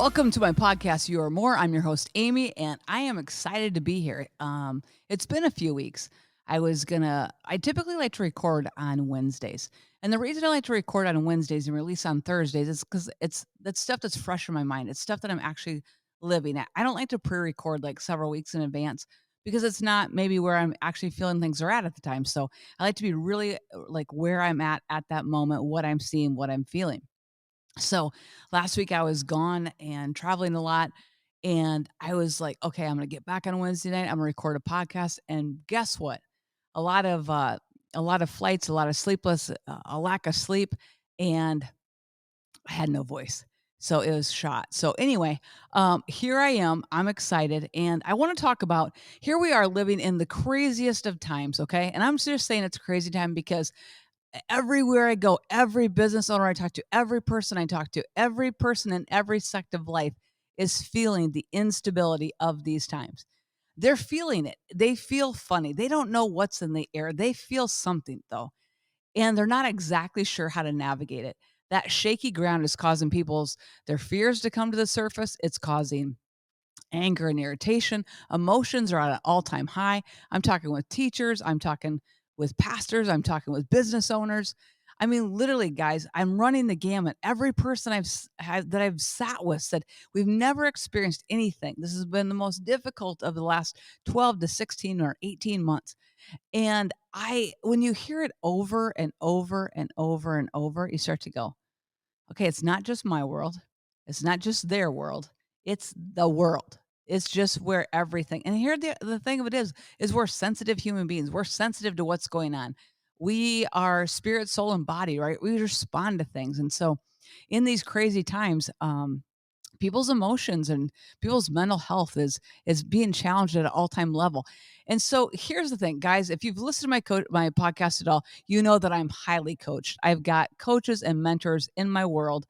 Welcome to my podcast, You Are More. I'm your host, Amy, and I am excited to be here. It's been a few weeks. I typically like to record on Wednesdays. And the reason I like to record on Wednesdays and release on Thursdays is because that's stuff that's fresh in my mind. It's stuff that I'm actually living at. I don't like to pre record like several weeks in advance because it's not maybe where I'm actually feeling things are at the time. So I like to be really like where I'm at that moment, what I'm seeing, what I'm feeling. So last week I was gone and traveling a lot. And I was like, okay, I'm going to get back on Wednesday night. I'm going to record a podcast. And guess what? A lot of, uh, a lot of flights, a lot of sleepless, a lack of sleep, and I had no voice. So it was shot. So anyway, here I am. I'm excited, and I want to talk about. Here we are living in the craziest of times. Okay, and I'm just saying it's a crazy time because everywhere I go, every business owner I talk to, every person I talk to, every person in every sect of life is feeling the instability of these times. They're feeling it. They feel funny. They don't know what's in the air. They feel something though, and they're not exactly sure how to navigate it. That shaky ground is causing people's their fears to come to the surface. It's causing anger and irritation. Emotions are at an all-time high. I'm talking with teachers, I'm talking with pastors, I'm talking with business owners. I mean, literally, guys, I'm running the gamut. Every person that I've sat with said we've never experienced anything. This has been the most difficult of the last 12 to 16 or 18 months. And when you hear it over and over and over and over, you start to go, okay, it's not just my world. It's not just their world. It's the world. It's just where everything. And here the thing of it is we're sensitive human beings. We're sensitive to what's going on. We are spirit, soul, and body, right? We respond to things. And so in these crazy times, people's emotions and people's mental health is being challenged at an all-time level. And so here's the thing, guys, if you've listened to my podcast at all, you know that I'm highly coached. I've got coaches and mentors in my world,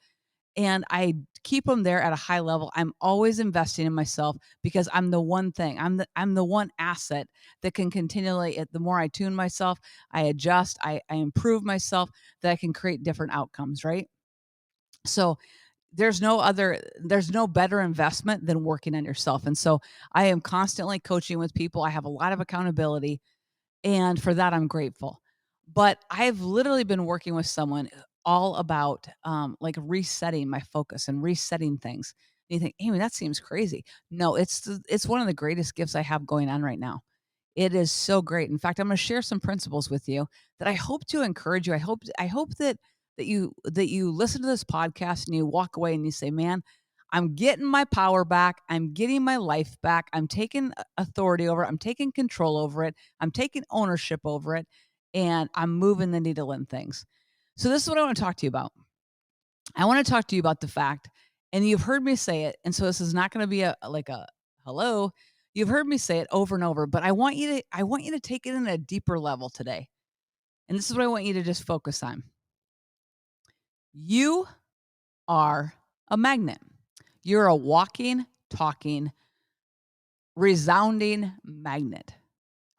and I keep them there at a high level. I'm always investing in myself because I'm the one thing. I'm the one asset that can continually, the more I tune myself, I adjust, I improve myself, that I can create different outcomes, right? So there's no better investment than working on yourself. And so I am constantly coaching with people. I have a lot of accountability, and for that I'm grateful. But I've literally been working with someone all about like resetting my focus and resetting things. And you think, Amy, that seems crazy. No, it's one of the greatest gifts I have going on right now. It is so great. In fact, I'm going to share some principles with you that I hope to encourage you. I hope that you listen to this podcast and you walk away and you say, "Man, I'm getting my power back. I'm getting my life back. I'm taking authority over it. I'm taking control over it. I'm taking ownership over it, and I'm moving the needle in things." So this is what I want to talk to you about. I want to talk to you about the fact, and you've heard me say it, and so this is not going to be like a hello. You've heard me say it over and over, but I want you to take it in a deeper level today. And this is what I want you to just focus on. You are a magnet. You're a walking, talking, resounding magnet.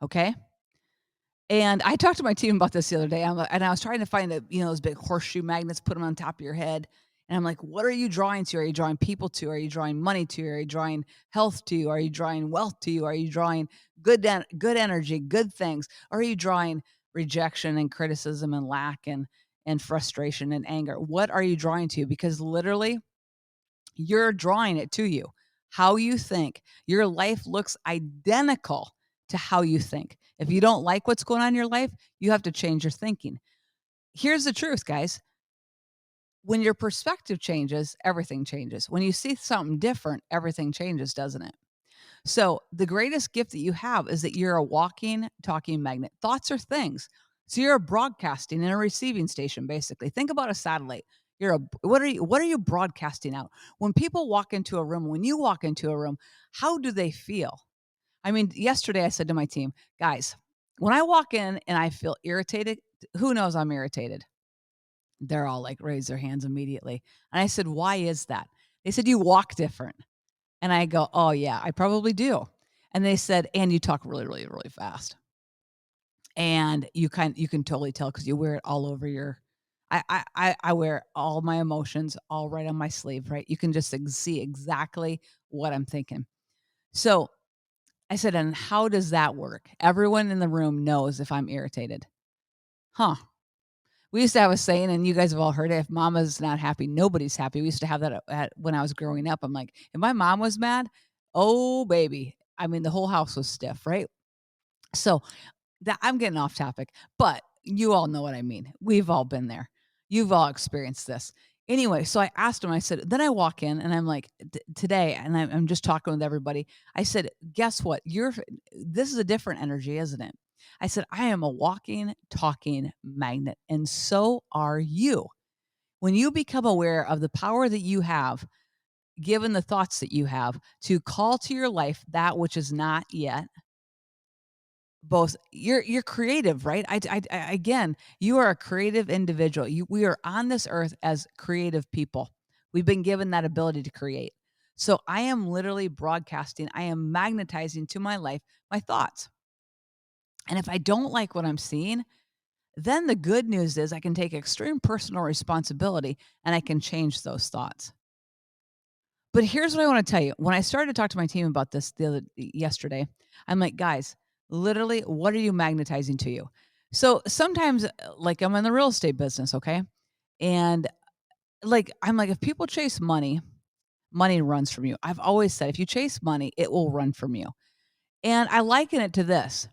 Okay. And I talked to my team about this the other day. And I was trying to find those big horseshoe magnets, put them on top of your head. And I'm like, what are you drawing to? Are you drawing people to? Are you drawing money to? Are you drawing health to? Are you drawing wealth to? Are you drawing good energy, good things? Or are you drawing rejection and criticism and lack and frustration and anger? What are you drawing to? Because literally, you're drawing it to you. How you think. Your life looks identical to how you think. If you don't like what's going on in your life, you have to change your thinking. Here's the truth, guys. When your perspective changes, everything changes. When you see something different, everything changes, doesn't it? So, the greatest gift that you have is that you're a walking, talking magnet. Thoughts are things. So, you're a broadcasting and a receiving station, basically. Think about a satellite. What are you broadcasting out? When people walk into a room, when you walk into a room, how do they feel? I mean, yesterday I said to my team, guys, when I walk in and I feel irritated, who knows I'm irritated? They're all like raise their hands immediately. And I said, why is that? They said, you walk different. And I go, "Oh, yeah, I probably do." And they said, "And you talk really, really, really fast. And you can totally tell because you wear it all over your." I wear all my emotions all right on my sleeve, right? You can just see exactly what I'm thinking. So I said, and how does that work? Everyone in the room knows if I'm irritated. Huh. We used to have a saying, and you guys have all heard it: if mama's not happy, nobody's happy. We used to have that when I was growing up. I'm like, if my mom was mad, oh baby. I mean, the whole house was stiff, right? So that I'm getting off topic, but you all know what I mean. We've all been there. You've all experienced this. Anyway, so I asked him, I said, then I walk in and I'm like, today, and I'm just talking with everybody. I said, guess what? This is a different energy, isn't it? I said, I am a walking, talking magnet, and so are you. When you become aware of the power that you have, given the thoughts that you have, to call to your life that which is not yet, both you're creative, right? Again, you are a creative individual. We are on this earth as creative people. We've been given that ability to create. So I am literally broadcasting, I am magnetizing to my life my thoughts. And if I don't like what I'm seeing, then the good news is I can take extreme personal responsibility and I can change those thoughts. But here's what I want to tell you. When I started to talk to my team about this yesterday, I'm like, guys, literally, what are you magnetizing to you? So sometimes, like I'm in the real estate business, okay? And like, I'm like, if people chase money, money runs from you. I've always said, if you chase money, it will run from you. And I liken it to this: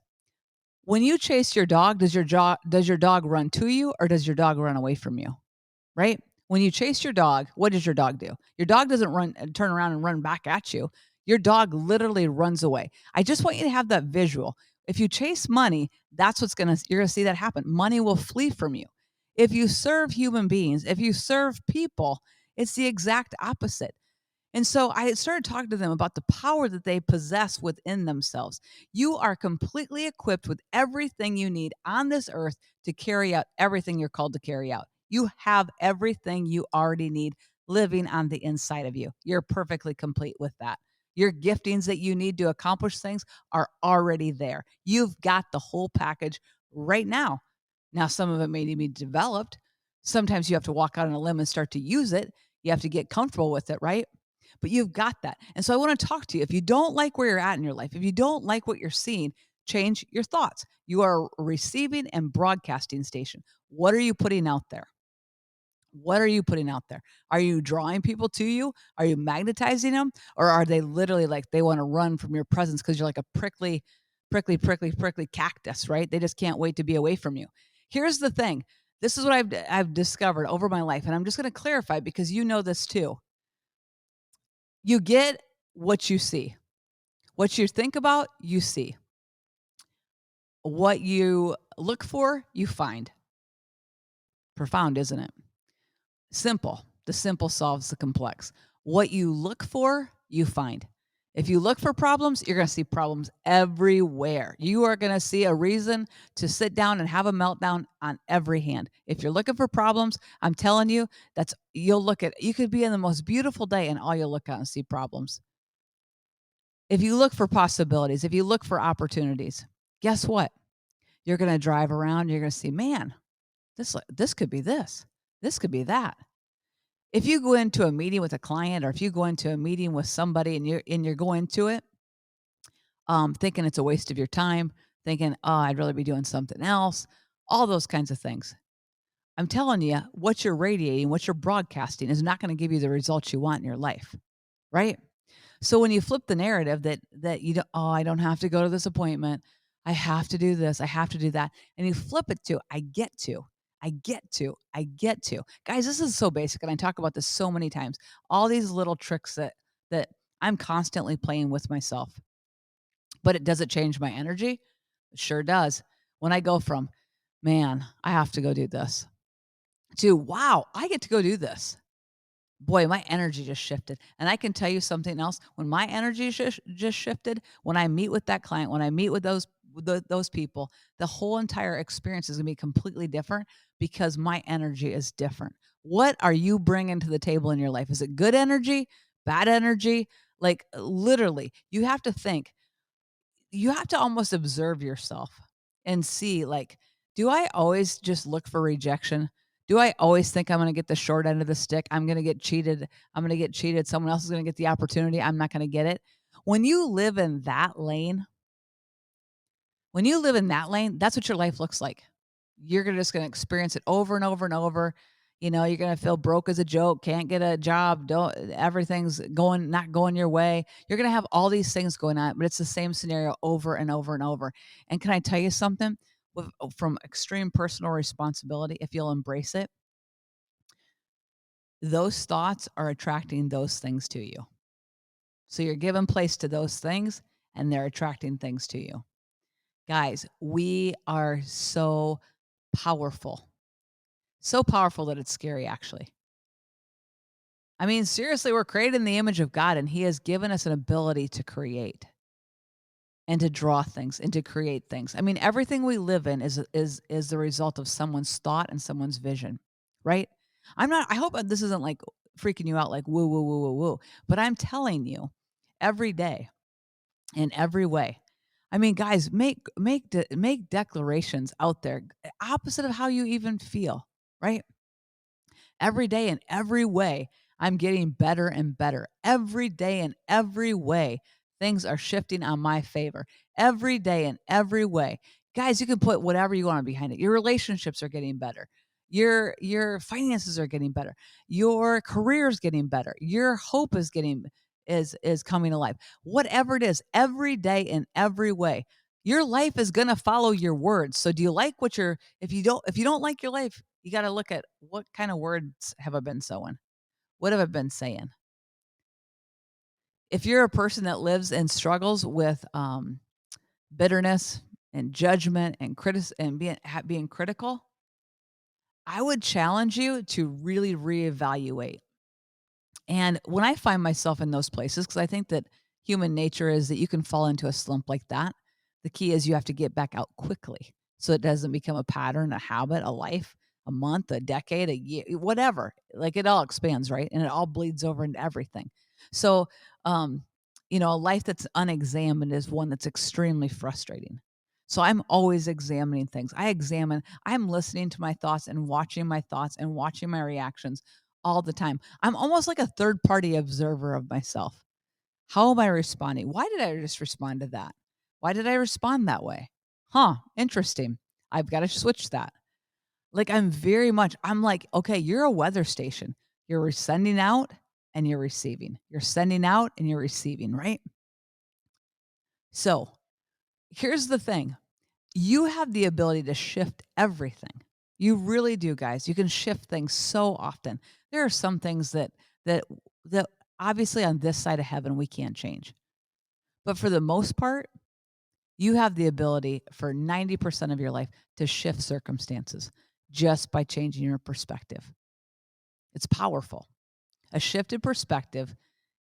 when you chase your dog, does your dog run to you or does your dog run away from you? Right? When you chase your dog, what does your dog do? Your dog doesn't turn around and run back at you. Your dog literally runs away. I just want you to have that visual. If you chase money, that's you're going to see that happen. Money will flee from you. If you serve human beings, if you serve people, it's the exact opposite. And so I started talking to them about the power that they possess within themselves. You are completely equipped with everything you need on this earth to carry out everything you're called to carry out. You have everything you already need living on the inside of you. You're perfectly complete with that. Your giftings that you need to accomplish things are already there. You've got the whole package right now. Now, some of it may need to be developed. Sometimes you have to walk out on a limb and start to use it. You have to get comfortable with it, right? But you've got that. And so I want to talk to you. If you don't like where you're at in your life, if you don't like what you're seeing, change your thoughts. You are a receiving and broadcasting station. What are you putting out there? What are you putting out there? Are you drawing people to you? Are you magnetizing them? Or are they literally like they want to run from your presence because you're like a prickly cactus, right? They just can't wait to be away from you. Here's the thing. This is what I've discovered over my life. And I'm just going to clarify because you know this too. You get what you see. What you think about, you see. What you look for, you find. Profound, isn't it? Simple. The simple solves the complex. What you look for, you find. If you look for problems, you're going to see problems everywhere. You are going to see a reason to sit down and have a meltdown on every hand. If you're looking for problems, I'm telling you, you could be in the most beautiful day and all you'll look at and see problems. If you look for possibilities, if you look for opportunities, guess what? You're going to drive around, you're going to see, man, this could be this. This could be that. If you go into a meeting with a client or if you go into a meeting with somebody and you're going to it thinking it's a waste of your time, thinking, "Oh, I'd rather be doing something else." All those kinds of things. I'm telling you, what you're radiating, what you're broadcasting is not going to give you the results you want in your life, right? So when you flip the narrative that you don't, oh, I don't have to go to this appointment. I have to do this. I have to do that. And you flip it to I get to. I get to. I get to. Guys, this is so basic and I talk about this so many times. All these little tricks that I'm constantly playing with myself. But does it change my energy? It sure does. When I go from, man, I have to go do this to, wow, I get to go do this. Boy, my energy just shifted. And I can tell you something else. When my energy just shifted, when I meet with that client, when I meet with those people, the whole entire experience is going to be completely different because my energy is different. What are you bringing to the table in your life? Is it good energy, bad energy? Like literally, you have to think, you have to almost observe yourself and see like, do I always just look for rejection? Do I always think I'm gonna get the short end of the stick? I'm gonna get cheated. I'm gonna get cheated. Someone else is gonna get the opportunity. I'm not gonna get it. When you live in that lane, when you live in that lane, that's what your life looks like. You're just gonna experience it over and over and over. You're gonna feel broke as a joke, can't get a job, don't everything's going not going your way. You're gonna have all these things going on, but it's the same scenario over and over and over. And can I tell you something? From extreme personal responsibility, if you'll embrace it, those thoughts are attracting those things to you. So you're giving place to those things and they're attracting things to you. Guys, we are so powerful. So powerful that it's scary, actually. I mean, seriously, we're created in the image of God, and He has given us an ability to create and to draw things and to create things. I mean, everything we live in is the result of someone's thought and someone's vision, right? I hope this isn't like freaking you out like woo woo woo woo woo, but I'm telling you every day in every way. I mean, guys, make declarations out there opposite of how you even feel, right? Every day in every way, I'm getting better and better. Every day in every way, things are shifting on my favor. Every day in every way. Guys, you can put whatever you want behind it. Your relationships are getting better. Your finances are getting better. Your career is getting better. Your hope is coming alive. Whatever it is, every day in every way. Your life is going to follow your words. So do you like what you're if you don't like your life, you gotta look at what kind of words have I been sowing? What have I been saying? If you're a person that lives and struggles with bitterness and judgment and being critical, I would challenge you to really reevaluate. And when I find myself in those places, because I think that human nature is that you can fall into a slump like that. The key is you have to get back out quickly so it doesn't become a pattern, a habit, a life, a month, a decade, a year, whatever. Like it all expands, right? And it all bleeds over into everything. So, um, a life that's unexamined is one that's extremely frustrating. So I'm always examining things. I'm listening to my thoughts and watching my reactions all the time. I'm almost like a third party observer of myself. How am I responding? Why did I just respond to that? Why did I respond that way? Huh, interesting. I've got to switch that. Like I'm like, okay, you're a weather station. You're sending out and you're receiving. You're sending out and you're receiving, right? So here's the thing. You have the ability to shift everything. You really do, guys. You can shift things so often. There are some things that that obviously on this side of heaven we can't change. But for the most part, you have the ability for 90% of your life to shift circumstances just by changing your perspective. It's powerful. A shifted perspective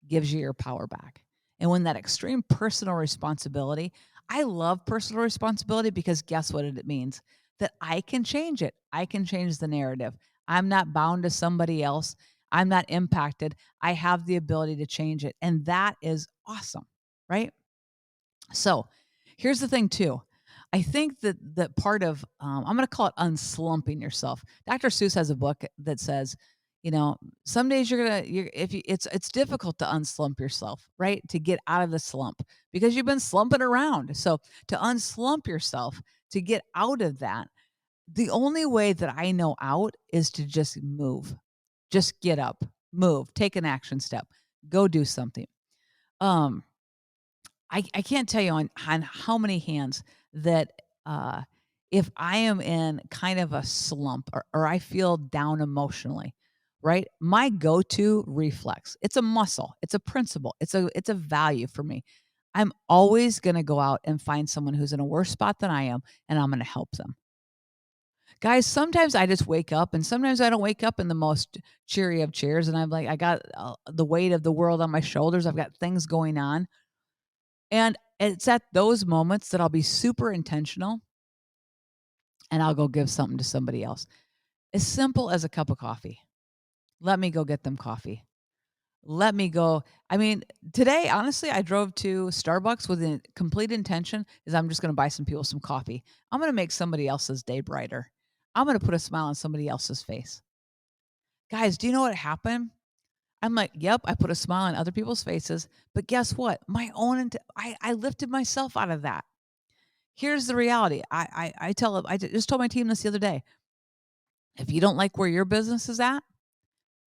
gives you your power back. And when that extreme personal responsibility, I love personal responsibility because guess what it means? That I can change it. I can change the narrative. I'm not bound to somebody else. I'm not impacted. I have the ability to change it. And that is awesome, right? So here's the thing, too. I think that part of I'm going to call it unslumping yourself. Dr. Seuss has a book that says, some days it's difficult to unslump yourself, right? To get out of the slump because you've been slumping around. So to unslump yourself, to get out of that, the only way that I know out is to just move. Just get up, move, take an action step, go do something. Um, I can't tell you on how many hands that if I am in kind of a slump or I feel down emotionally, right? My go-to reflex, it's a muscle, it's a principle, it's a value for me. I'm always gonna go out and find someone who's in a worse spot than I am, and I'm gonna help them. Guys, sometimes I just wake up and sometimes I don't wake up in the most cheery of cheers. And I'm like, I got the weight of the world on my shoulders. I've got things going on. And it's at those moments that I'll be super intentional and I'll go give something to somebody else. As simple as a cup of coffee. Let me go get them coffee. Let me go. I mean, today, honestly, I drove to Starbucks with a complete intention is I'm just going to buy some people some coffee. I'm going to make somebody else's day brighter. I'm going to put a smile on somebody else's face. Guys, do you know what happened? I'm like, yep, I put a smile on other people's faces. But guess what? I lifted myself out of that. Here's the reality. I just told my team this the other day. If you don't like where your business is at,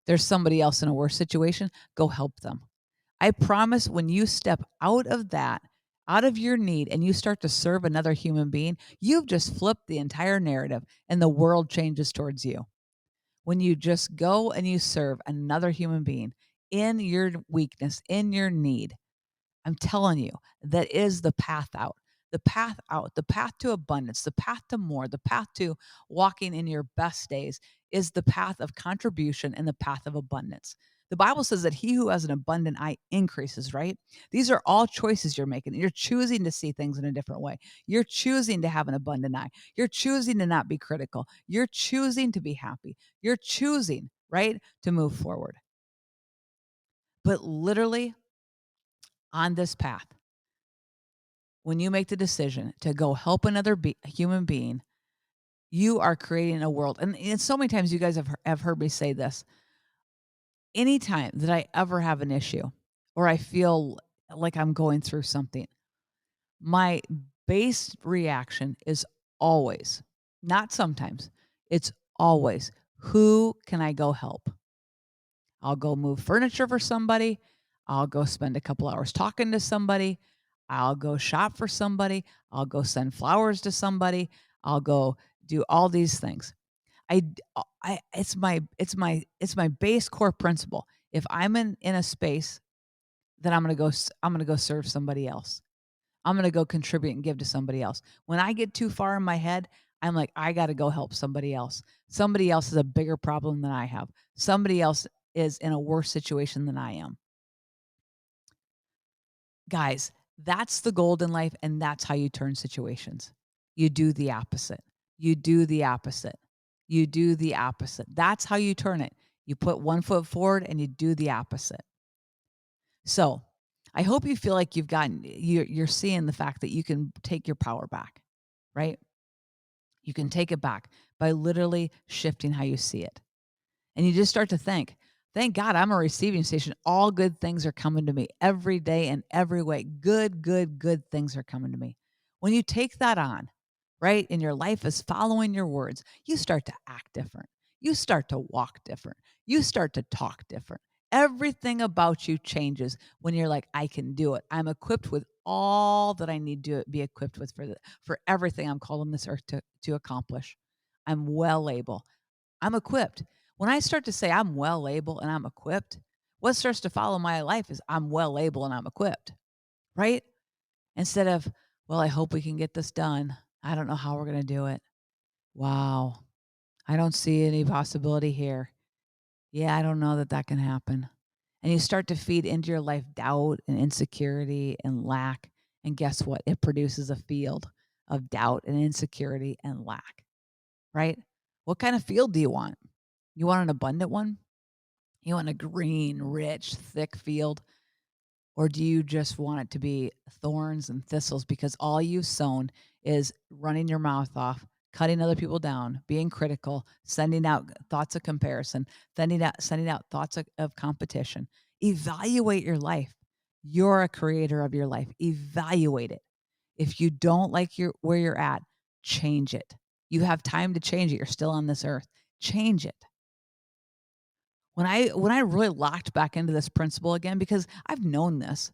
there's somebody else in a worse situation. Go help them. I promise when you step out of that, out of your need, and you start to serve another human being, you've just flipped the entire narrative and the world changes towards you. When you just go and you serve another human being in your weakness, in your need, I'm telling you, that is the path out. The path out, the path to abundance, the path to more, the path to walking in your best days is the path of contribution and the path of abundance. The Bible says that he who has an abundant eye increases, right? These are all choices you're making. You're choosing to see things in a different way. You're choosing to have an abundant eye. You're choosing to not be critical. You're choosing to be happy. You're choosing, right, to move forward. But literally on this path, when you make the decision to go help another human being, you are creating a world. And so many times you guys have heard me say this. Anytime that I ever have an issue or I feel like I'm going through something, my base reaction is always, not sometimes, it's always, who can I go help? I'll go move furniture for somebody. I'll go spend a couple hours talking to somebody. I'll go shop for somebody. I'll go send flowers to somebody. I'll go do all these things. It's my base core principle. If I'm in a space, then I'm gonna go serve somebody else. I'm gonna go contribute and give to somebody else. When I get too far in my head, I'm like, I gotta go help somebody else. Somebody else has a bigger problem than I have. Somebody else is in a worse situation than I am. Guys, that's the gold in life, and that's how you turn situations. You do the opposite. You do the opposite. You do the opposite. That's how you turn it. You put one foot forward and you do the opposite. So I hope you feel like you're seeing the fact that you can take your power back, right? You can take it back by literally shifting how you see it. And you just start to think, thank God I'm a receiving station. All good things are coming to me every day in every way. Good, good, good things are coming to me. When you take that on, right, and your life is following your words, you start to act different. You start to walk different. You start to talk different. Everything about you changes when you're like, I can do it. I'm equipped with all that I need to be equipped with for everything I'm called on this earth to accomplish. I'm well able. I'm equipped. When I start to say I'm well able and I'm equipped, what starts to follow my life is I'm well able and I'm equipped, right? Instead of, well, I hope we can get this done. I don't know how we're going to do it. Wow. I don't see any possibility here. Yeah, I don't know that that can happen. And you start to feed into your life doubt and insecurity and lack. And guess what? It produces a field of doubt and insecurity and lack, right? What kind of field do you want? You want an abundant one? You want a green, rich, thick field? Or do you just want it to be thorns and thistles because all you've sown is running your mouth off, cutting other people down, being critical, sending out thoughts of comparison, sending out thoughts of competition? Evaluate your life. You're a creator of your life. Evaluate it. If you don't like where you're at, change it. You have time to change it. You're still on this earth. Change it. When I really locked back into this principle again, because I've known this,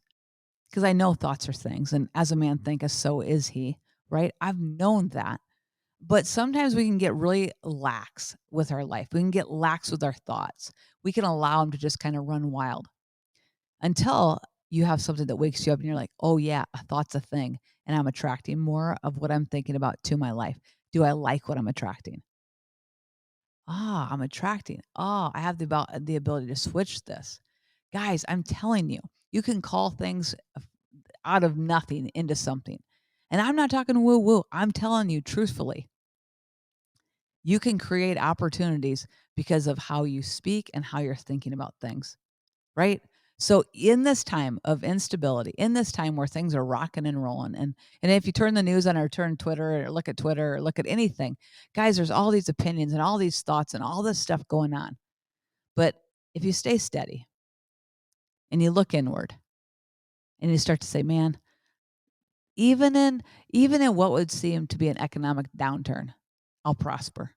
because I know thoughts are things, and as a man thinketh, so is he, right? I've known that. But sometimes we can get really lax with our life. We can get lax with our thoughts. We can allow them to just kind of run wild until you have something that wakes you up and you're like, oh, yeah, a thought's a thing. And I'm attracting more of what I'm thinking about to my life. Do I like what I'm attracting? Ah, I'm attracting. Oh, I have the ability to switch this. Guys, I'm telling you, you can call things out of nothing into something. And I'm not talking woo woo. I'm telling you truthfully, you can create opportunities because of how you speak and how you're thinking about things, right? So in this time of instability, in this time where things are rocking and rolling, and if you turn the news on or turn Twitter or look at Twitter or look at anything, guys, there's all these opinions and all these thoughts and all this stuff going on. But if you stay steady and you look inward and you start to say, man, even in even in what would seem to be an economic downturn, I'll prosper.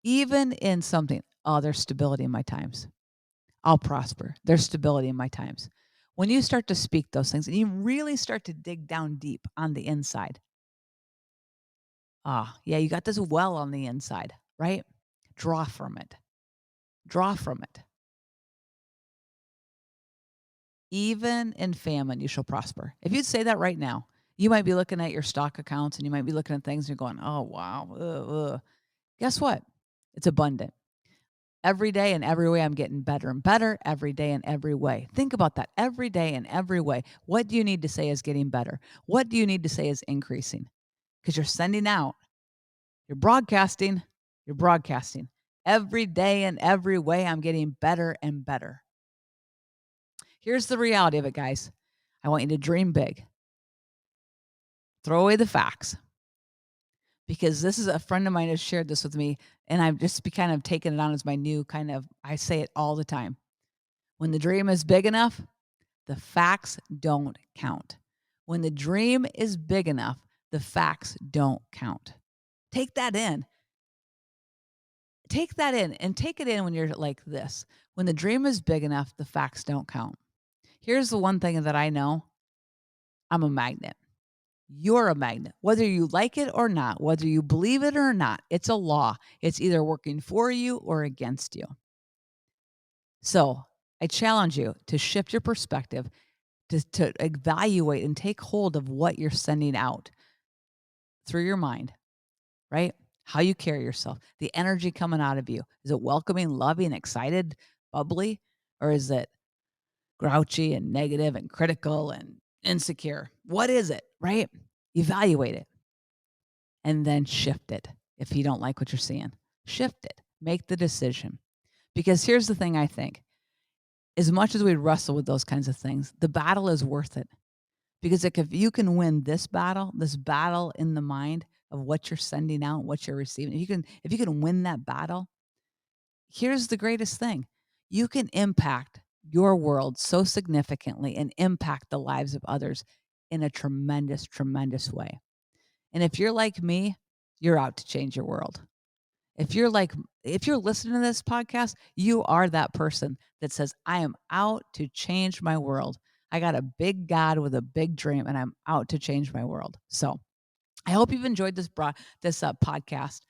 Even in something, oh, there's stability in my times. I'll prosper. There's stability in my times. When you start to speak those things and you really start to dig down deep on the inside, yeah, you got this well on the inside, right? Draw from it. Draw from it. Even in famine, you shall prosper. If you'd say that right now, you might be looking at your stock accounts and you might be looking at things and you're going, oh, wow. Guess what? It's abundant. Every day in every way, I'm getting better and better every day in every way. Think about that every day in every way. What do you need to say is getting better? What do you need to say is increasing? Because you're sending out, you're broadcasting, you're broadcasting. Every day in every way, I'm getting better and better. Here's the reality of it, guys. I want you to dream big. Throw away the facts because this is a friend of mine has shared this with me, and I've just be kind of taken it on as my new kind of, I say it all the time. When the dream is big enough, the facts don't count. When the dream is big enough, the facts don't count. Take that in. Take that in and take it in when you're like this. When the dream is big enough, the facts don't count. Here's the one thing that I know. I'm a magnet. You're a magnet. Whether you like it or not, whether you believe it or not, it's a law. It's either working for you or against you. So I challenge you to shift your perspective, to evaluate and take hold of what you're sending out through your mind, right? How you carry yourself, the energy coming out of you. Is it welcoming, loving, excited, bubbly, or is it grouchy and negative and critical and insecure? What is it, right? Evaluate it and then shift it. If you don't like what you're seeing, shift it. Make the decision. Because here's the thing I think, as much as we wrestle with those kinds of things, the battle is worth it. Because like if you can win this battle in the mind of what you're sending out, what you're receiving, if you can win that battle, here's the greatest thing. You can impact your world so significantly and impact the lives of others in a tremendous, tremendous way. And if you're like me, you're out to change your world. If you're like, if you're listening to this podcast, you are that person that says, I am out to change my world. I got a big God with a big dream and I'm out to change my world. So I hope you've enjoyed this podcast.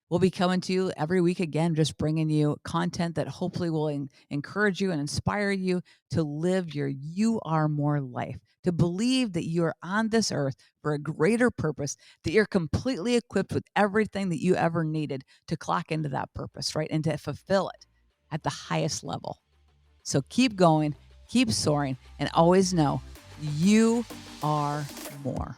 We'll be coming to you every week again, just bringing you content that hopefully will encourage you and inspire you to live your you are more life, to believe that you are on this earth for a greater purpose, that you're completely equipped with everything that you ever needed to clock into that purpose, right? And to fulfill it at the highest level. So keep going, keep soaring, and always know you are more.